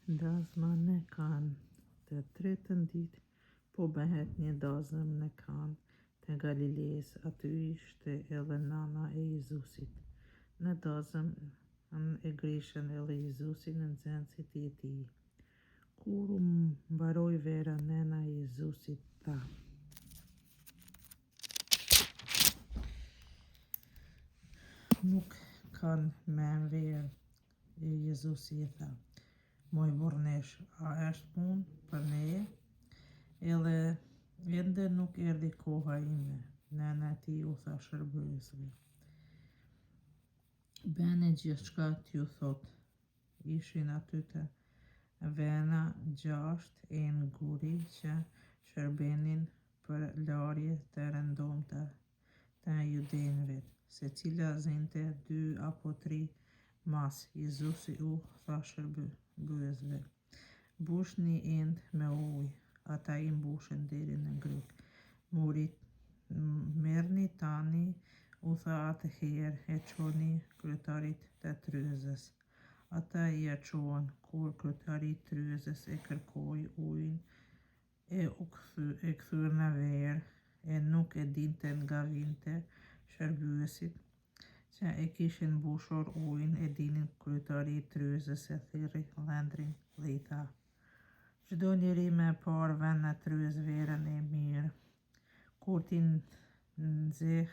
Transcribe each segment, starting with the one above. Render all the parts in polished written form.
Dazma në kanë të tretën ditë, po bëhet një dazëm në kanë të Galileës, aty ishte edhe nana e Jezusit. Në dazëm e grishën edhe Jezusin në nxënësit e tij. Kur u mbaroi vera, nëna e Jezusit tha: "Nuk kanë me verë." Jezusi i tha: "Moj burrnesh, a është punë për neje? Edhe ende nuk erdhi koha ime." Nëna e tij u tha shërbëesve: "Bëni gjithçka t'ju thot." Ishin aty të vena 6 e në guri që shërbenin për larje të rëndomta të judenëve, secila zinte 2 apo 3 mas. Jezusi u tha shërbëesve: "Mbushni endë me ujë." Ata I mbushën deri në gryk. "Merrni tani," u tha atëherë, "e çoni kryetarit të tryezës." Ata ja çuan. Kur kryetari I tryezës e kërkoi ujin, e kthyer në verë, e nuk e dinte nga vinte, shërbyesit që e kishin mbushur ujin e dinin. Kryetari I tryezës e thirrri ëndrin dhe I tha: "Çdo njeri me parë vën në tryez verën e mirë. Kur ti nxeh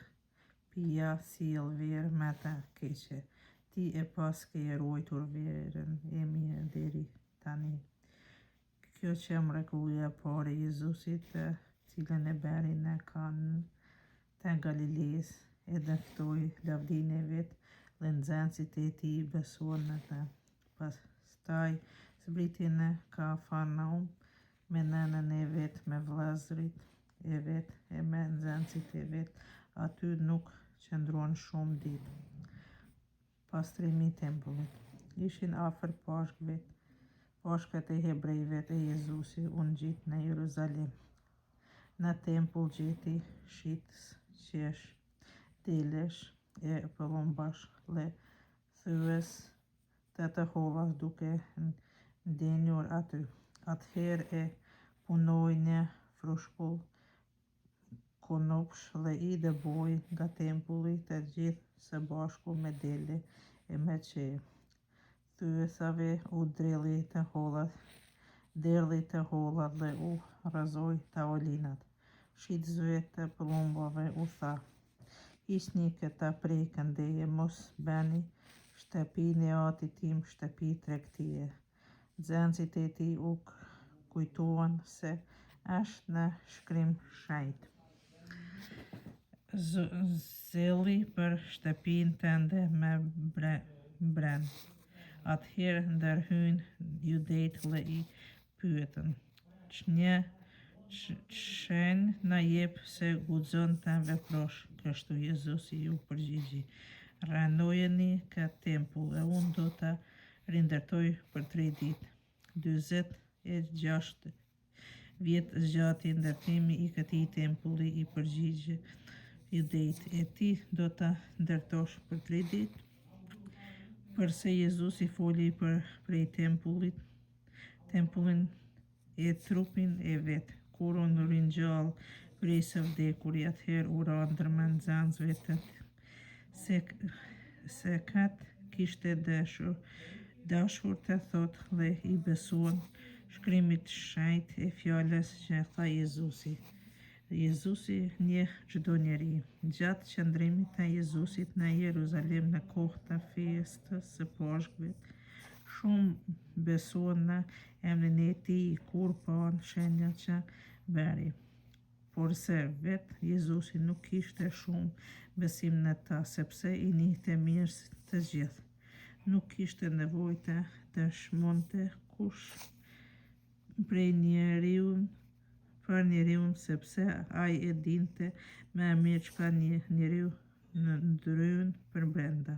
pija, sjell verë me të keqe. Ti e pas ke ruajtur verën e mirë deri tani." Kjo që mrekullia e parë e Jezusit, të cilën e bëri në Kanën të Galileës, e dëftoi lavdinë e vet dhe nxënësit e tij besuan në të. Pastaj zbriti në Kafarnaum me nënën e vet, me vëllezërit e vet e me nxënësit e vet. Aty nuk qëndruan shumë ditë. Pastrimi I tempullit. Ishin afër Pashkët e hebrejve e Jezusi u ngjit në Jeruzalem. Në tempull gjeti shitës, qesh, delesh e pëllumbash dhe thyes të holla duke ndenjur aty. Atëherë e punoi një frushkull konopsh dhe I dëboi nga tempulli të gjithë së bashku me dele e me qe. Thyesave u derdhi të hollat dhe u rrëzoi tavolinat. Shitësve të pëllumbave u tha: "Hiqni këtë prekëndeje, mos bëni shtëpinë e atit tim shtëpi tregtie." Nxënësit e tij u kujtuan se është në shkrim shenjtë: "Zelli për shtëpinë tënde me brënd." Atëherë ndërhyn judejt dhe I pyetën: "Ç'një shenjë na jep se guxon të veprosh kështu?" Jezusi ju përgjigji: "Rënojeni këtë tempull e unë do ta rindërtoj për 3 ditë." 46 vjet zgjati ndërtimi I këtij tempulli. I përgjigje judejt: "E ti do ta ndërtosh për 3 ditë?" Përse Jezusi foli prej tempullin e trupin e vet. Kur u ringjall prej së vdekurit, atëherë u ra ndërmend nxënësve të tij se këtë kishte dashur të thotë dhe I besuan shkrimit të shenjtë e fjalës që tha Jezusi. Jezusi njeh çdo njeri. Gjatë qëndrimit të Jezusit në Jeruzalem në kohë të festës së Pashkëve, shumë besuan në emrin e tij kur pan shenjat që bëri. Porse vetë Jezusi nuk kishte shumë besim në ta, sepse I njihte mirë të gjithë. Nuk kishte nevojë të dëshmonte kush për njeriu, sepse ai e dinte më mirë çka njeriu ndryn përbrenda.